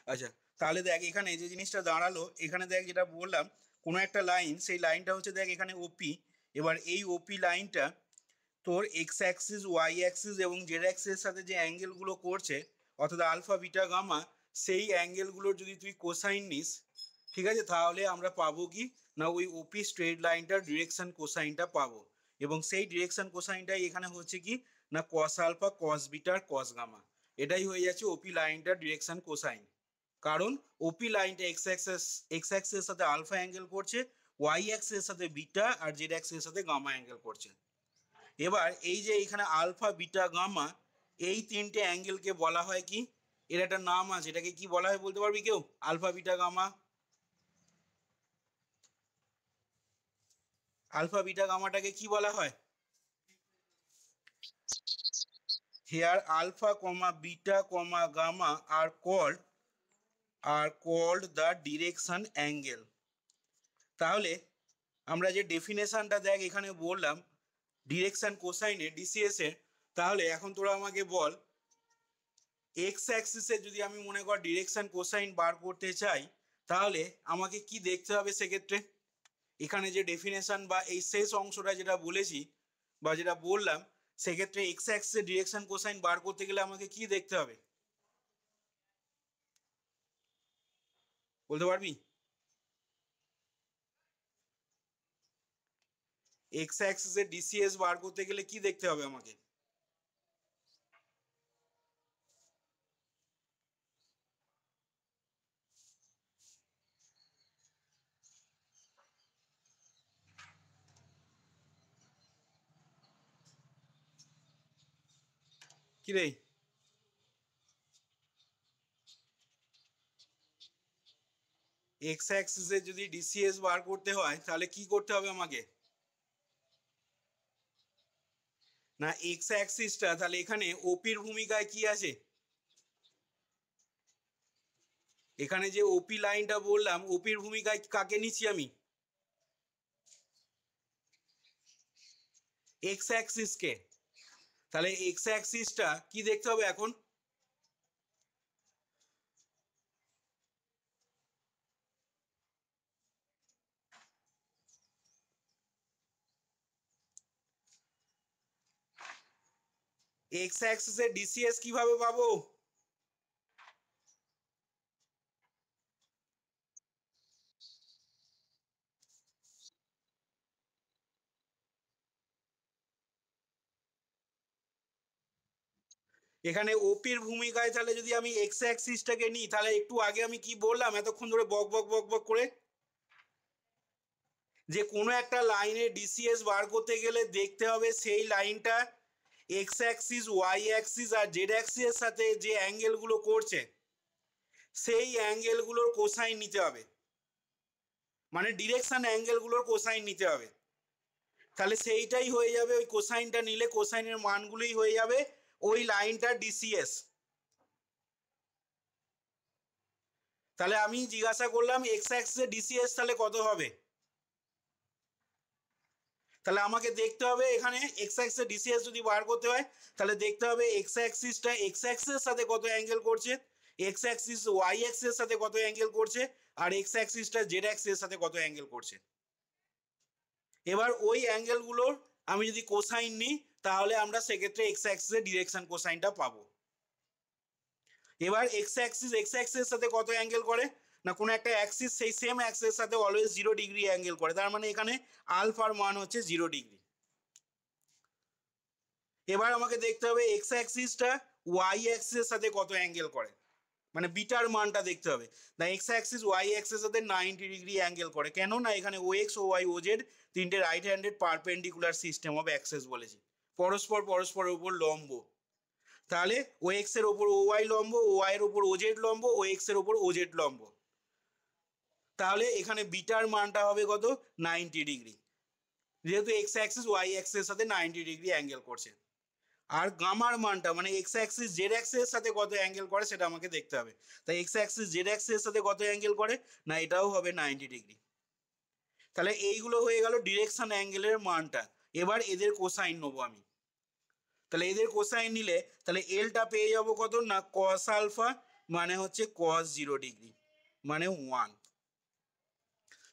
আচ্ছা, তাহলে দেখ এখানে যে জিনিসটা দাঁড়ালো, এখানে দেখ যেটা বললাম কোনো একটা লাইন, সেই লাইনটা হচ্ছে দেখ এখানে ওপি। এবার এই ওপি লাইনটা তোর এক্স অ্যাক্সিস, ওয়াই অ্যাক্সিস এবং জেড অ্যাক্সিসের সাথে যে অ্যাঙ্গেলগুলো করছে, অর্থাৎ আলফা বিটা গামা, সেই অ্যাঙ্গেলগুলোর যদি তুই কোসাইন নিস, ঠিক আছে, তাহলে আমরা পাবো কি না ওই ওপি স্ট্রেট লাইনটার ডিরেকশন কোসাইনটা পাবো। এবং সেই ডিরেকশন কোসাইনটাই এখানে হচ্ছে কি না কস আলফা কস বিটার কস গামা, এটাই হয়ে যাচ্ছে ওপি লাইনটার ডিরেকশন কোসাইন। কারণ ওপি লাইনটা এক্স অ্যাক্সিসের সাথে আলফা অ্যাঙ্গেল করছে, ওয়াই অ্যাক্সিসের সাথে বিটা, আর জেড অ্যাক্সিসের সাথে গামা অ্যাঙ্গেল করছে। এবার এই যে এখানে আলফা বিটা গামা, এই তিনটে অ্যাঙ্গেলকে বলা হয় কি, এর একটা নাম আছে, এটাকে কি বলা হয় বলতে পারবি কেউ? Alpha beta gamma, alpha beta গামাটাকে কি বলা হয়? Here alpha comma beta comma gamma are called the direction angle. তাহলে আমরা যে ডেফিনেশনটা দেখ এখানে বললাম ডিরেকশন কোসাইনে ডিসিএস এর, তাহলে এখন তোরা আমাকে বল এক্স অ্যাক্সিসে যদি আমি মনে কর ডিরেকশন কোসাইন বার করতে চাই, তাহলে আমাকে কি দেখতে হবে সেক্ষেত্রে? এখানে যে ডেফিনেশন বা এই শেষ অংশটা যেটা বলেছি বা যেটা বললাম, সেক্ষেত্রে এক্স অ্যাক্সিসে ডিরেকশন কোসাইন বার করতে গেলে আমাকে কি দেখতে হবে বলতে পারবি? এক্স অ্যাক্সিসে ডিসিএস বার করতে গেলে কি দেখতে হবে আমাকে? কি রে, এক্স অ্যাক্সিসে যদি ডিসিএস বার করতে হয় তাহলে কি করতে হবে আমাকে? না এক্স অ্যাক্সিসটা, তাহলে এখানে ওপির ভূমিকায় কি আছে? এখানে যে ওপি লাইনটা বললাম, ওপির ভূমিকায় কাকে নিচ্ছি আমি? এক্স অ্যাক্সিসকে। তাহলে এক্স অ্যাক্সিসটা কি দেখতে হবে এখন? এক্স অ্যাক্সিসে ডিসিএস কিভাবে পাবো? এখানে ওপির ভূমিকায় তাহলে যদি আমি এক্স অ্যাক্সিসটাকে নিই, তাহলে একটু আগে আমি কি বললাম এতক্ষণ ধরে বক বক বক বক করে, যে কোনো একটা লাইনে ডিসিএস বার করতে গেলে দেখতে হবে সেই লাইনটা এক্স অ্যাক্সিস, ওয়াই অ্যাক্সিস আর জেড অ্যাক্সিসের সাথে যে অ্যাঙ্গেলগুলো করছে, সেই অ্যাঙ্গেলগুলোর কোসাইন নিতে হবে, মানে ডিরেকশন অ্যাঙ্গেলগুলোর কোসাইন নিতে হবে। তাহলে সেইটাই হয়ে যাবে, ওই কোসাইনটা নিলে কোসাইনের মানগুলোই হয়ে যাবে ওই লাইনটার ডিসিএস। তাহলে আমি জিজ্ঞাসা করলাম এক্স অ্যাক্সিসে ডিসিএস তাহলে কত হবে? তাহলে আমাকে দেখতে হবে এখানে এক্স অ্যাক্সিসে ডিসিএস যদি বার করতে হয়, তাহলে দেখতে হবে এক্স অ্যাক্সিসটা এক্স অ্যাক্সিসের সাথে কত অ্যাঙ্গেল করছে, এক্স অ্যাক্সিস ওয়াই অ্যাক্সিসের সাথে কত অ্যাঙ্গেল করছে, আর এক্স অ্যাক্সিসটা জেড অ্যাক্সিসের সাথে কত অ্যাঙ্গেল করছে। এবার ওই অ্যাঙ্গেলগুলোর আমি যদি কোসাইন নিই, তাহলে আমরা সেক্ষেত্রে এক্স অ্যাক্সিসের ডিরেকশন কোসাইনটা পাবো। এবার এক্স অ্যাক্সিসের সাথে কত অ্যাঙ্গেল করে না কোনো একটা অ্যাক্সিস সেই সেম অ্যাক্সিসের সাথে অলওয়েজ 0 ডিগ্রি অ্যাঙ্গেল করে, তার মানে এখানে আলফার মান হচ্ছে 0 ডিগ্রি। এবার আমাকে দেখতে হবে এক্স অ্যাক্সিসটা ওয়াই অ্যাক্সিসের সাথে কত অ্যাঙ্গেল করে, মানে বিটার মানটা দেখতে হবে। না এক্স অ্যাক্সিস ওয়াই অ্যাক্সিসের সাথে 90 ডিগ্রি অ্যাঙ্গেল করে, কেন না এখানে ও এক্স ও ওয়াই ও জেড তিনটে right handed perpendicular system of Axis বলেছি, পরস্পরের উপর লম্ব। তাহলে ও এক্স এর ওপর ও ওয়াই লম্ব, ও ওয়াই এর ওপর ও জেড লম্ব, ও এক্স এর ওপর ও জেড লম্ব। তাহলে এখানে বিটার মানটা হবে কত? 90 ডিগ্রি, যেহেতু এক্স অ্যাক্সিস ওয়াই অ্যাক্সিসের সাথে 90 ডিগ্রি অ্যাঙ্গেল করছে। আর গামার মানটা মানে এক্স অ্যাক্সিস জেড অ্যাক্সিসের সাথে কত অ্যাঙ্গেল করে সেটা আমাকে দেখতে হবে। তাই এক্স অ্যাক্সিস জেড অ্যাক্সিসের সাথে কত অ্যাঙ্গেল করে না এটাও হবে 90 ডিগ্রি। তাহলে এইগুলো হয়ে গেল ডিরেকশন অ্যাঙ্গেলের মানটা। এবার এদের কোসাইন নেবো আমি। তাহলে এদের কোসাইন নিলে তাহলে এলটা পেয়ে যাবো কত না কস আলফা মানে হচ্ছে cos 0 ডিগ্রি মানে 1।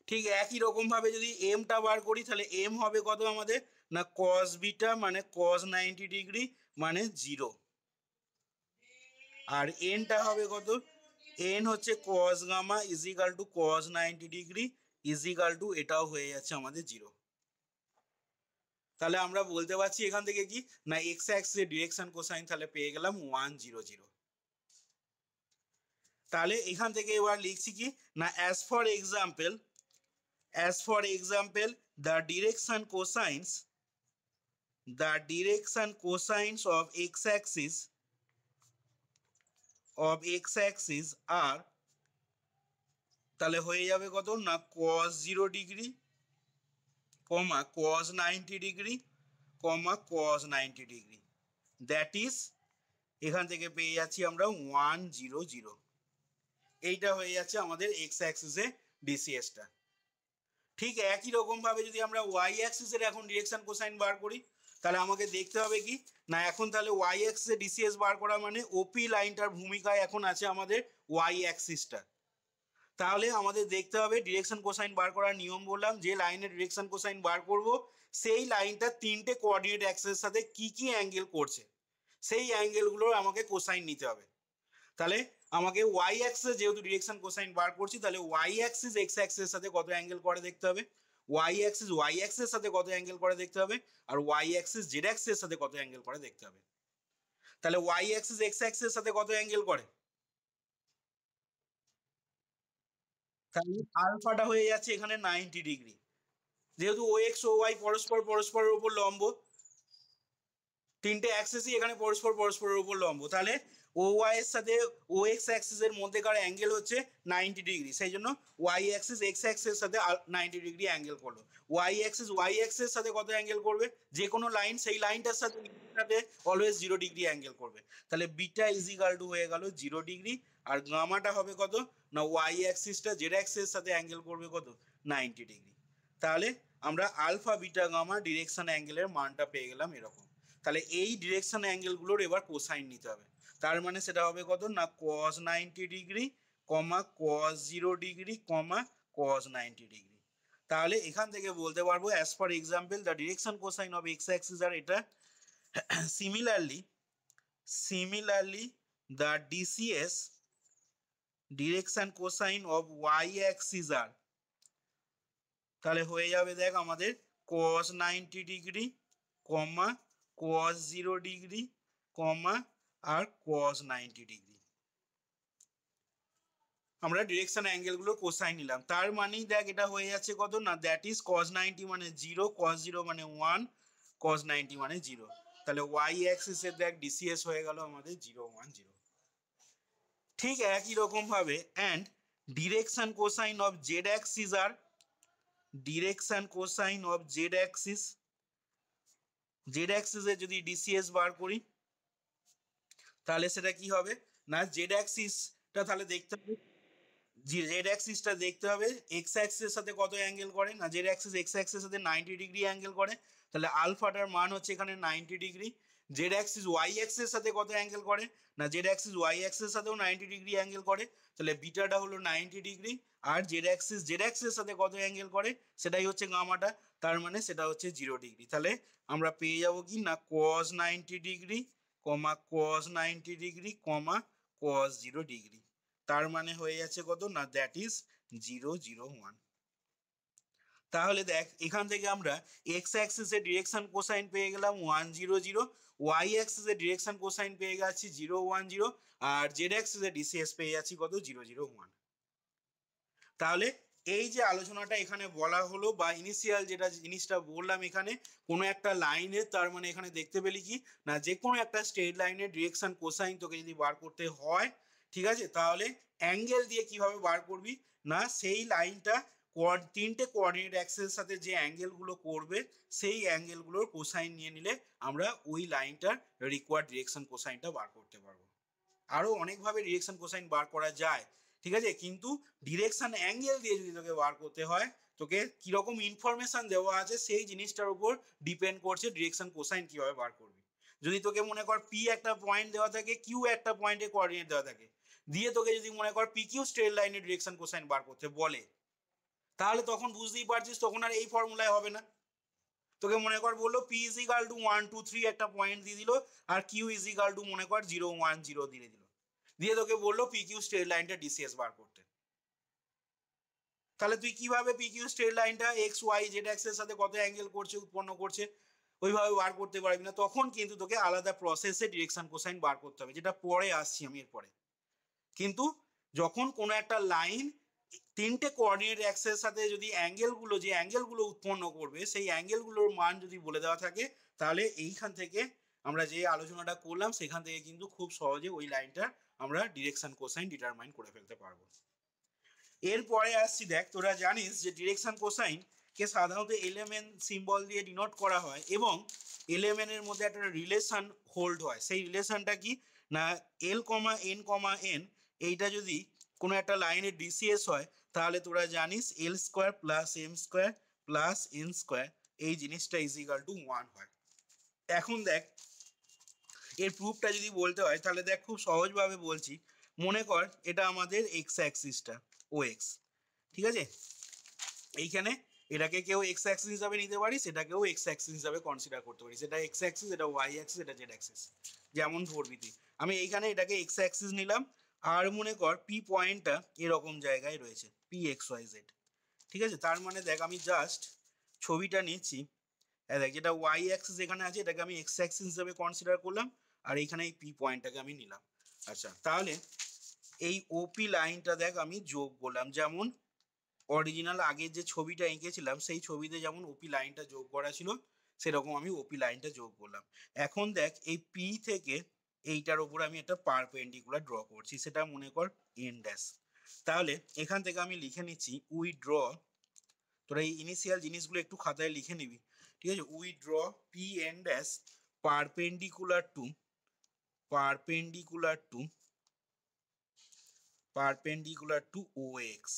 ঠিক একই রকম ভাবে যদি এমটা বার করি তাহলে এম হবে কত আমাদের না cos বিটা মানে cos 90 ডিগ্রি মানে 0। আর এনটা হবে কত এন হচ্ছে cos gamma is equal to cos 90 degree is equal to এটাও হয়ে যাচ্ছে আমাদের 0। তাহলে আমরা বলতে পারছি এখান থেকে কি না এক্স অ্যাক্সিসের ডিরেকশন কোসাইন তাহলে পেয়ে গেলাম 100। তাহলে এখান থেকে এবার লিখছি কি না as for example the direction cosines of x-axis are তাহলে হয়ে যাবে কত না cos 0 degree comma cos 90 degree comma cos 90 degree that is এখান থেকে পেয়ে যাচ্ছি আমরা 100। এইটা হয়ে যাচ্ছে আমাদের এক্স অ্যাক্সিসে ডিসিএসটা। ঠিক একই রকম ভাবে যদি আমরা ওয়াই অ্যাক্সিসের এখন ডিরেকশন কোসাইন বার করি তাহলে আমাকে দেখতে হবে কি না এখন তাহলে ওয়াই অ্যাক্সিসে ডিসিএস বার করা মানে ওপি লাইনটার ভূমিকায় এখন আছে আমাদের ওয়াই অ্যাক্সিসটা। তাহলে আমাদের দেখতে হবে ডিরেকশন কোসাইন বার করার নিয়ম বললাম যে লাইনের ডিরেকশন কোসাইন বার করব সেই লাইনটা তিনটে কোঅর্ডিনেট অ্যাক্সিসের সাথে কি কি অ্যাঙ্গেল করছে সেই অ্যাঙ্গেলগুলোর আমাকে কোসাইন নিতে হবে। তাহলে আমাকে ওয়াই অ্যাক্সিসে যেহেতু ডিরেকশন কোসাইন বার করছি তাহলে ওয়াই অ্যাক্সিস এক্স অ্যাক্সিসের সাথে কত অ্যাঙ্গেল করে দেখতে হবে, ওয়াই অ্যাক্সিস ওয়াই অ্যাক্সিসের সাথে কত অ্যাঙ্গেল করে দেখতে হবে, আর ওয়াই অ্যাক্সিস জেড অ্যাক্সিসের সাথে কত অ্যাঙ্গেল করে দেখতে হবে। তাহলে ওয়াই অ্যাক্সিস এক্স অ্যাক্সিসের সাথে কত অ্যাঙ্গেল করে তাহলে আলফাটা হয়ে যাচ্ছে এখানে 90 ডিগ্রি। যেহেতু ও এক্স ও ওয়াই পরস্পরের উপর লম্ব, তিনটে অ্যাক্সিসই এখানে পরস্পরের উপর লম্ব, তাহলে ও ওয়াই এর সাথে ও এক্স অ্যাক্সিসের মধ্যেকার অ্যাঙ্গেল হচ্ছে 90 ডিগ্রি, সেই জন্য ওয়াই অ্যাক্সিস এক্স অ্যাক্সিসের সাথে 90 ডিগ্রি অ্যাঙ্গেল করলো। ওয়াই অ্যাক্সিসের সাথে কত অ্যাঙ্গেল করবে, যে কোনো লাইন সেই লাইনটার সাথে অলওয়েজ 0 ডিগ্রি অ্যাঙ্গেল করবে। তাহলে বিটা ইজ ইকাল টু হয়ে গেল 0 ডিগ্রি, আর গামাটা হবে কত না ওয়াই অ্যাক্সিসটা জেড অ্যাক্সিসের সাথে অ্যাঙ্গেল করবে কত 90 ডিগ্রি। তাহলে আমরা আলফা বিটা গামা ডিরেকশন অ্যাঙ্গেলের মানটা পেয়ে গেলাম এরকম। তাহলে এই ডিরেকশন অ্যাঙ্গেলগুলোর এবার কোসাইন নিতে হবে। তার মানে সেটা হবে কত না cos 90 degree comma cos 0 degree comma cos 90 degree. তাহলে এখান থেকে বলতে পারবো as for example the direction cosine of X axis আর এটা similarly the DCs direction cosine of Y axis আর তাহলে হয়ে যাবে দেখ আমাদের cos 90 degree comma cos 0 degree comma আর cos 90 ডিগ্রি। আমরা ডিরেকশন অ্যাঙ্গেলগুলো কোসাইন নিলাম, তার মানেই দেখ এটা হয়ে যাচ্ছে কত না দ্যাট ইজ cos 90 মানে 0, cos 0 মানে 1, cos 90 মানে 0। তাহলে ওয়াই অ্যাক্সিসের দেখ ডিসিএস হয়ে গেল আমাদের 0 1 0। ঠিক একই রকম ভাবে and direction cosine of Z axis আর ডিরেকশন কোসাইন অফ জেড অ্যাক্সিসে যদি ডিসিএস বার করি তাহলে সেটা কি হবে না জেড অ্যাক্সিসটা তাহলে দেখতে হবে, জেড অ্যাক্সিসটা দেখতে হবে এক্স অ্যাক্সিসের সাথে কত অ্যাঙ্গেল করে না জেড অ্যাক্সিস এক্স অ্যাক্সিসের সাথে 90 ডিগ্রি অ্যাঙ্গেল করে, তাহলে আলফাটার মান হচ্ছে এখানে 90 ডিগ্রি। জেড অ্যাক্সিস ওয়াই অ্যাক্সিসের সাথে কত অ্যাঙ্গেল করে না জেড অ্যাক্সিস ওয়াই অ্যাক্সিসের সাথেও 90 ডিগ্রি অ্যাঙ্গেল করে, তাহলে বিটাটা হলো 90 ডিগ্রি। আর জেড অ্যাক্সিসের সাথে কত অ্যাঙ্গেল করে সেটাই হচ্ছে গামাটা, তার মানে সেটা হচ্ছে 0 ডিগ্রি। তাহলে আমরা পেয়ে যাব কি না cos 90 degree comma cos 90 degree comma cos 0 degree, তার মানে হয়ে যাচ্ছে কত না দ্যাট ইজ 0 0 1। তাহলে দেখ এখান থেকে আমরা এক্স অ্যাক্সিসের ডিরেকশন কোসাইন পেয়ে গেলাম 1 0 0, ওয়াই অ্যাক্সিসের ডিরেকশন কোসাইন পেয়ে যাচ্ছি 0 1 0, আর জেড অ্যাক্সিসের ডিসিএস পেয়ে যাচ্ছি কত 0 0 1। তাহলে এই যে আলোচনাটা এখানে বলা হলো বা ইনিশিয়াল যেটা জিনিসটা বললাম এখানে কোনো একটা লাইনের, তার মানে এখানে দেখতে পেলি কি না যে কোনো একটা স্ট্রেট লাইনের ডিরেকশন কোসাইন তোকে যদি বার করতে হয়, ঠিক আছে, তাহলে অ্যাঙ্গেল দিয়ে কিভাবে বার করবি না সেই লাইনটা তিনটে কোঅর্ডিনেট অ্যাক্সিসের সাথে যে অ্যাঙ্গেলগুলো করবে সেই অ্যাঙ্গেলগুলোর কোসাইন নিয়ে নিলে আমরা ওই লাইনটার রিকোয়ার্ড ডিরেকশন কোসাইনটা বার করতে পারবো। আরো অনেকভাবে ডিরেকশন কোসাইন বার করা যায়, ঠিক আছে, কিন্তু ডিরেকশন অ্যাঙ্গেল দিয়ে যদি তোকে বার করতে হয় তোকে কিরকম ইনফরমেশন দেওয়া আছে সেই জিনিসটার উপর ডিপেন্ড করছে ডিরেকশন কোসাইন কিভাবে বার করবি। যদি তোকে মনে কর পি একটা পয়েন্ট দেওয়া থাকে কিউ একটা পয়েন্টে কোঅর্ডিনেট দেওয়া থাকে, দিয়ে তোকে যদি মনে কর পিকিউ স্ট্রেট লাইনের ডিরেকশন কোসাইন বার করতে বলে, তাহলে তখন বুঝতেই পারছিস তখন আর এই ফর্মুলায় হবে না। তোকে মনে কর বললো পি ইজ ইকাল টু 1 2 3 একটা পয়েন্ট দিয়ে দিল, আর কিউ ইজ ইকাল টু মনে কর 0 1 0 দিয়ে দিল, দিয়ে তোকে বললো পিকিউ স্ট্রেট লাইনটা ডিসিএস বার করতে। তাহলে তুই কিভাবে পিকিউ স্ট্রেট লাইনটা এক্স ওয়াই জেড অ্যাক্সের সাথে কত অ্যাঙ্গেল করছে উৎপন্ন করছে ওইভাবে বার করতে পারবি না। তখন কিন্তু তোকে আলাদা প্রসেসে ডিরেকশন কোসাইন বার করতে হবে, যেটা পরে আসছি আমি এরপরে। কিন্তু যখন কোনো একটা লাইন তিনটে কোঅর্ডিনেট অ্যাক্সের সাথে যদি অ্যাঙ্গেলগুলো যে অ্যাঙ্গেলগুলো উৎপন্ন করবে সেই অ্যাঙ্গেলগুলোর মান যদি বলে দেওয়া থাকে, তাহলে এইখান থেকে আমরা যে আলোচনাটা করলাম সেখান থেকে কিন্তু খুব সহজে ওই লাইনটা আমরা ডিরেকশন কোসাইন ডিটারমাইন করে ফেলতে পারবো। এরপরে আসছি, দেখ তোরা জানিস যে ডিরেকশন কোসাইন কে সাধারণত এলএমএন সিম্বল দিয়ে ডিনোট করা হয় এবং এলএমএন এর মধ্যে একটা রিলেশন হোল্ড হয়। সেই রিলেশনটা কি না এল কমা এন এইটা যদি কোনো একটা লাইনের ডিসিএস হয়, তাহলে তোরা জানিস L square plus M square plus N square এই জিনিসটা ইজ ইকাল টু 1 হয়। এখন দেখ এর প্রুফটা যদি বলতে হয় তাহলে দেখ খুব সহজভাবে বলছি, মনে কর এটা আমাদের এক্স অ্যাক্সিসটা ও এক্স, ঠিক আছে? এইখানে এটাকে কেউ এক্স অ্যাক্সিস হিসাবে নিতে পারিস, এটাকেও এক্স অ্যাক্সিস হিসাবে কনসিডার করতে পারিস। এটা এক্স অ্যাক্সিস, এটা ওয়াই অ্যাক্সিস, এটা জেড অ্যাক্সিস, যেমন ধরবি তুই। আমি এইখানে এটাকে এক্স অ্যাক্সিস নিলাম, আর মনে কর পি পয়েন্টটা এরকম জায়গায় রয়েছে পি এক্স ওয়াই জেড, ঠিক আছে? তার মানে দেখ আমি জাস্ট ছবিটা নিচ্ছি, দেখ যেটা ওয়াই অ্যাক্সিস এখানে আছে এটাকে আমি এক্স অ্যাক্সিস হিসাবে কনসিডার করলাম, আর এইখানে এই পি পয়েন্টটাকে আমি নিলাম। আচ্ছা, তাহলে এই ওপি লাইনটা দেখ আমি যোগ করলাম, যেমন অরিজিনাল আগের যে ছবিটা এঁকেছিলাম সেই ছবিতে যেমন ওপি লাইনটা যোগ করা ছিল সেরকম আমি ওপি লাইনটা যোগ করলাম। এখন দেখ এই পি থেকে এইটার উপর আমি একটা পারপেন্ডিকুলার ড্র করছি, সেটা মনে কর এন ড্যাশ। তাহলে এখান থেকে আমি লিখে নিচ্ছি উই ড্র, তোরা এই ইনিশিয়াল জিনিসগুলো একটু খাতায় লিখে নিবি, ঠিক আছে? We draw P N dash perpendicular to O X.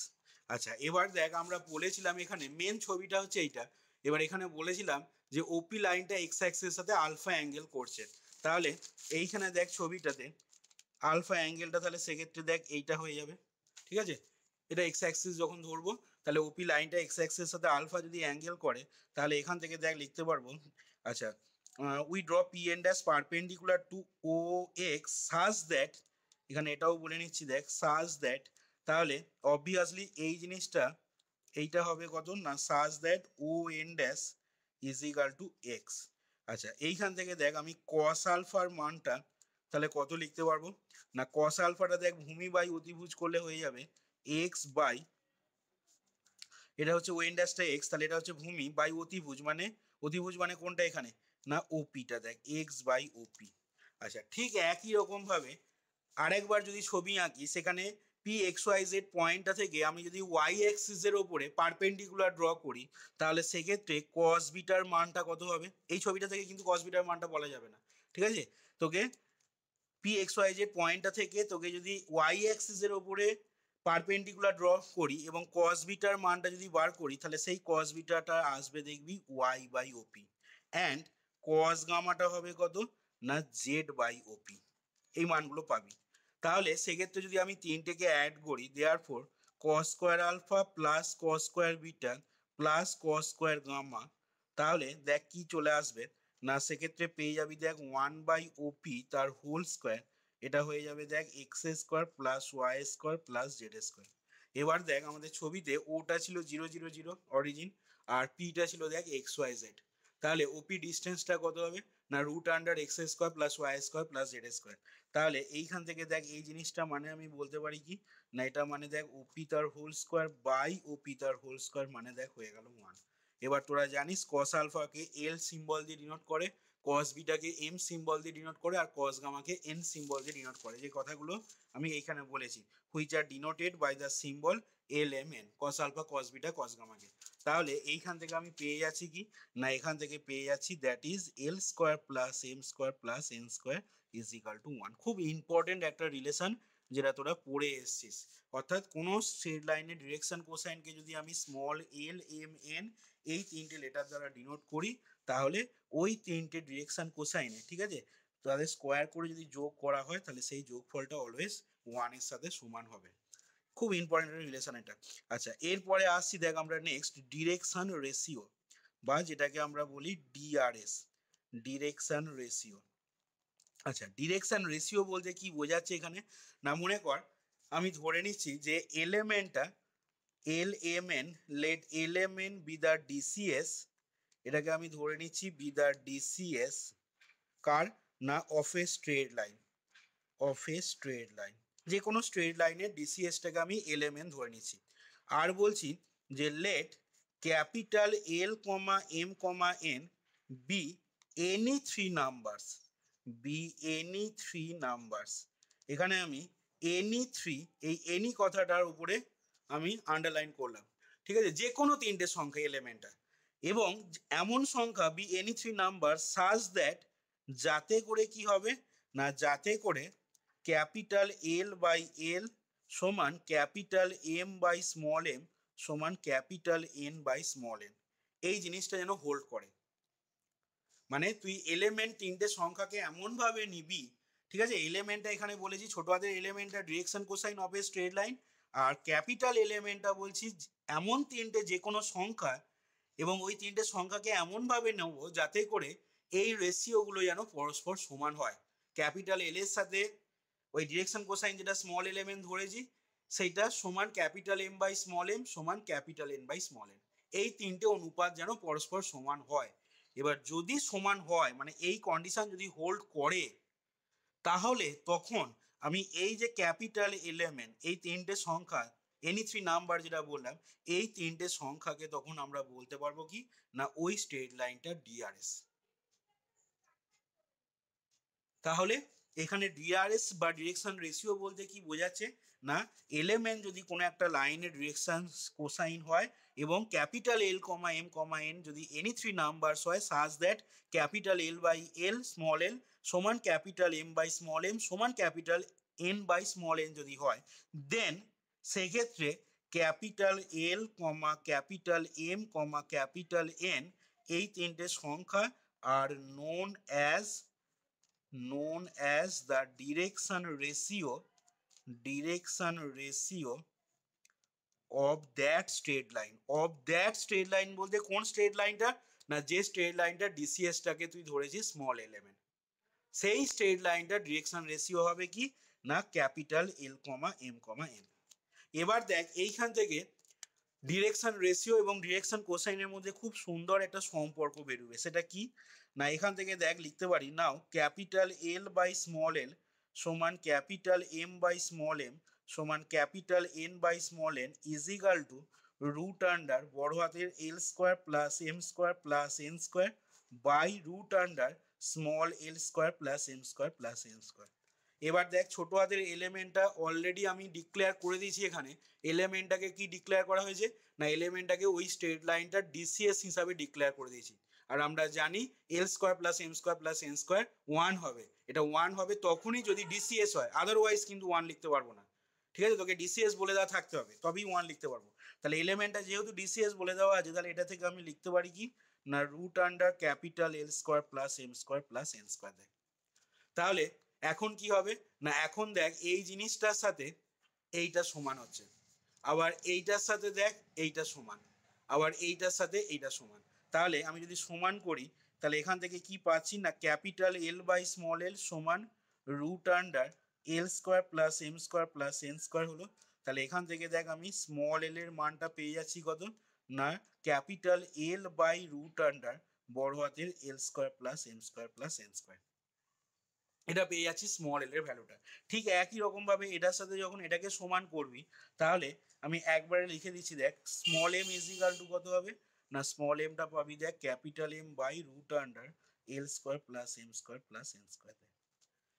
আচ্ছা, এবার দেখ আমরা বলেছিলাম এখানে মেন ছবিটা হচ্ছে এইটা, এবার এখানে বলেছিলাম যে ওপি লাইনটা এক্স অ্যাক্সিসের সাথে আলফা অ্যাঙ্গেল করছে। তাহলে এইখানে দেখ ছবিটাতে আলফা অ্যাঙ্গেলটা তাহলে সেক্ষেত্রে দেখ এইটা হয়ে যাবে, ঠিক আছে? এটা এক্স অ্যাক্সিস যখন ধরবো তাহলে ওপি লাইনটা এক্স অ্যাক্সিসের সাথে আলফা যদি অ্যাঙ্গেল করে, তাহলে এখান থেকে দেখ লিখতে পারবো, আচ্ছা we draw P N dash perpendicular to O X such that, এখানে এটাও বলে নিচ্ছি দেখ সাজ দ্যাট, তাহলে অবভিয়াসলি এই জিনিসটা এইটা হবে কত না such that O N dash is equal to X. আচ্ছা, এইখান থেকে দেখ আমি কস আলফার মানটা তাহলে কত লিখতে পারবো না, কস আলফাটা দেখ ভূমি বাই অতিভুজ করলে হয়ে যাবে এক্স বাই, এটা হচ্ছে ওয়েন ড্যাশটা এক্স, তাহলে এটা হচ্ছে ভূমি বাই অতিভুজ মানে কোনটা এখানে না ওপিটা, দেখ এক্স বাই ওপি। আচ্ছা, ঠিক একই রকম ভাবে আরেকবার যদি ছবি আঁকি, সেখানে পি এক্স ওয়াই জেড পয়েন্টটা থেকে আমি যদি ওয়াই অ্যাক্সিসের ওপরে পারপেন্ডিকুলার ড্র করি, তাহলে সেক্ষেত্রে কস বিটার মানটা কত হবে? এই ছবিটা থেকে কিন্তু কস বিটার মানটা বলা যাবে না, ঠিক আছে? তোকে পি এক্স ওয়াই জেড পয়েন্টটা থেকে তোকে যদি ওয়াই অ্যাক্সিসের ওপরে পারপেন্ডিকুলার ড্র করি এবং কস বিটার মানটা যদি বার করি, তাহলে সেই কস বিটাটা আসবে দেখবি Y by OP, and cos গামাটা হবে কত না জেড বাই ওপি, এই মানগুলো পাবি। তাহলে সেক্ষেত্রে যদি আমি তিনটেকে অ্যাড করি, therefore cos square alpha plus cos square beta plus cos square gamma, তাহলে দেখ কি চলে আসবে না সেক্ষেত্রে পেয়ে যাবি দেখ 1/OP তার হোল স্কোয়ার, এটা হয়ে যাবে দেখ x square plus y square plus z square. এবার দেখ আমাদের ছবিতে ওটা ছিল 0 0 0 অরিজিন, আর পিটা ছিল দেখ এক্স ওয়াই জেড, তাহলে ওপি ডিস্টেন্সটা কত হবে না root under x square plus y square plus z square. তাহলে এইখান থেকে দেখ এই জিনিসটা মানে আমি বলতে পারি কি না এটা মানে দেখ ওপি তার হোল স্কোয়ার বাই ওপি তার হোল স্কোয়ার মানে দেখ হয়ে গেল 1। এবার তোরা জানিস কস আলফাকে এল সিম্বল দিয়ে ডিনোট করে, কস বিটাকে এম সিম্বল দিয়ে ডিনোট করে, আর কস গামাকে এন সিম্বল দিয়ে ডিনোট করে, যে কথাগুলো আমি এইখানে বলেছি, which are denoted by the symbol L M N, cos alpha cos beta cos গামাকে। তাহলে এইখান থেকে আমি পেয়ে যাচ্ছি কি না এখান থেকে পেয়ে যাচ্ছি that is l square plus M square plus N square is equal to 1। খুব ইম্পর্টেন্ট একটা রিলেশন যেটা তোরা পড়ে এসছিস, অর্থাৎ কোনো স্ট্রেট লাইনের ডিরেকশন কোসাইনকে যদি আমি স্মল এল এম এন এই তিনটে লেটার দ্বারা ডিনোট করি, তাহলে ওই তিনটে ডিরেকশন কোসাইনে, ঠিক আছে, তাদের স্কোয়ার করে যদি যোগ করা হয় তাহলে সেই যোগফলটা অলওয়েজ 1 এর সাথে সমান হবে। খুব ইম্পর্টেন্ট রিলেশন এটা। আচ্ছা, এরপরে আসছি দেখ আমরা নেক্সট ডিরেকশন রেশিও, বা যেটাকে আমরা বলি ডিআরএস, ডিরেকশন রেশিও। আচ্ছা, ডিরেকশন রেশিও বলতে কি বোঝাচ্ছে এখানে, না মনে কর আমি ধরে নিচ্ছি যে এলিমেন্টটা LMN, let LMN be the DCS, এটাকে আমি ধরে নিচ্ছি be the DCS কার, না of a straight line, of a straight line, যে কোনো স্ট্রেট লাইনের ডিসিএসটাকে আমি LMN ধরে নিচ্ছি। আর বলছি যে let capital L, M, N be any three numbers, be any three numbers. এখানে আমি এনি থ্রি, এই এনি কথাটার উপরে আমি আন্ডারলাইন করলাম, ঠিক আছে, যে কোনো তিনটে সংখ্যা এলিমেন্টটা, এবং এমন সংখ্যা B any three number such that, যাতে করে কি হবে, না যাতে করে ক্যাপিটাল এল বাই এল সমান capital M by small M সমান capital N by small N, এই জিনিসটা যেন হোল্ড করে। মানে তুই এলিমেন্ট তিনটে সংখ্যাকে এমন ভাবে নিবি, ঠিক আছে, এলিমেন্টটা এখানে বলেছি ছোট হাতের এলিমেন্টটা direction cosine of a straight line, আর ক্যাপিটাল এলিমেন্টটা বলছি এমন তিনটে যে কোনো সংখ্যা, এবং ওই তিনটে সংখ্যাকে এমন ভাবে নেব যাতে করে এই রেশিওগুলো যেন পরস্পর সমান হয়। ক্যাপিটাল এল এর সাথে ওই ডিরেকশন কোসাইন যেটা স্মল এলিমেন্ট ধরেছি সেইটা সমান capital M by small M সমান capital N by small N, এই তিনটে অনুপাত যেন পরস্পর সমান হয়। এবার যদি সমান হয়, মানে এই কন্ডিশন যদি হোল্ড করে, তাহলে তখন আমি এই যে ক্যাপিটাল এলিমেন্ট এই তিনটে সংখ্যা এনি থ্রি নাম্বার যেটা বললাম, এই তিনটে সংখ্যাকে তখন আমরা বলতে পারবো কি, না ওই স্ট্রেট লাইনটা ডিআরএস। তাহলে এখানে ডিআরএস বা ডিরেকশন রেশিও বলতে কি বোঝাচ্ছে, না এলিমেন্ট যদি কোনো একটা লাইনের ডিরেকশন কোসাইন হয় এবং ক্যাপিটাল এল, এম, এন যদি এনি থ্রি নাম্বারস হয় such that capital L by L small L সমান capital M by small M সমান capital N by small N যদি হয়, দেন সেক্ষেত্রে capital L, capital M, capital N এই তিনটে সংখ্যা আর known as the direction ratio of that straight line, of that straight line বলতে কোন স্ট্রেট লাইনটা, না যে স্ট্রেট লাইনটা ডিসিএস টাকে তুই ধরেছিস স্মল এলিমেন্ট, সেই স্ট্রেট লাইনটা ডিরেকশন রেশিও হবে কি, না ক্যাপিটাল এল, এম, এন। এবার দেখ এইখান থেকে ডিরেকশন রেশিও এবং ডিরেকশন কোসাইনের মধ্যে খুব সুন্দর একটা সম্পর্ক বেরোবে, সেটা কি, না এখান থেকে দেখ লিখতে পারি, now capital L by small L সমান capital M by small M সমান capital N by small N is equal to root under বড় হাতের L square plus M square plus N square by root under small L square plus M square plus N square. এবার দেখ ছোট হাতের এলিমেন্টটা already আমি declare করে দিয়েছি, এখানে এলিমেন্টটাকে কি ডিক্লেয়ার করা হয়েছে, না এলিমেন্টটাকে ওই স্ট্রেট লাইনটা ডিসিএস হিসাবে ডিক্লেয়ার করে দিয়েছি। আর আমরা জানি L square plus M square plus N square 1 হবে, এটা 1 হবে তখনই যদি ডিসিএস হয়, আদারওয়াইজ কিন্তু 1 লিখতে পারবো না, ঠিক আছে, তোকে ডিসিএস বলে দেওয়া থাকতে হবে তবেই 1 লিখতে পারবো। তাহলে এলিমেন্টটা যেহেতু ডিসিএস বলে দেওয়া আছে, তাহলে এটা থেকে আমি লিখতে পারি কি, না root under capital L square plus M square plus N square. দেখ তাহলে এখন কি হবে, না এখন দেখ এই জিনিসটার সাথে এইটা সমান হচ্ছে, আবার এইটার সাথে দেখ এইটা সমান, আবার এইটার সাথে এইটা সমান। তাহলে আমি যদি সমান করি, তাহলে এখান থেকে কি পাচ্ছি, না capital L by small L সমান রুট আন্ডার এল square plus M square plus N square হলো। তাহলে এখান থেকে দেখ আমি স্মল এল এর মানটা পেয়ে যাচ্ছি কত, না capital L by root under বড় হাতের L square plus M square plus N square, এটা পেয়ে যাচ্ছি স্মল এল এর ভ্যালুটা। ঠিক একই রকম ভাবে এটার সাথে যখন এটাকে সমান করবি, তাহলে আমি একবারে লিখে দিচ্ছি, দেখ small m is equal to কত হবে, না স্মল এমটা পাবি দেখ capital M by root under L square plus M square plus N square,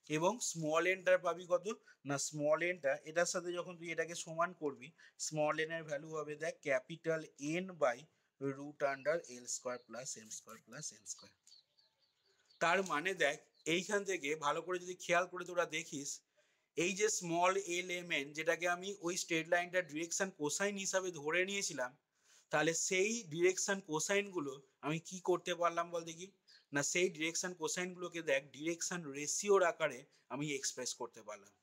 এবং স্মল এনটার পাবি কত, না স্মল এনটা এটার সাথে যখন তুই এটাকে সমান করবি, স্মল এন এর ভ্যালু হবে দেখ capital N by root under L square plus M square plus N square. তার মানে দেখ এইখান থেকে ভালো করে যদি খেয়াল করে তোরা দেখিস, এই যে স্মল এল এম এন যেটাকে আমি ওই স্ট্রেট লাইনটা ডিরেকশন কোসাইন হিসাবে ধরে নিয়েছিলাম, তাহলে সেই ডিরেকশন কোসাইন গুলো আমি কি করতে পারলাম বল দেখি, না সেই ডিরেকশন কোসাইন গুলোকে দেখ ডিরেকশন রেশিওর আকারে আমি এক্সপ্রেস করতে পারলাম।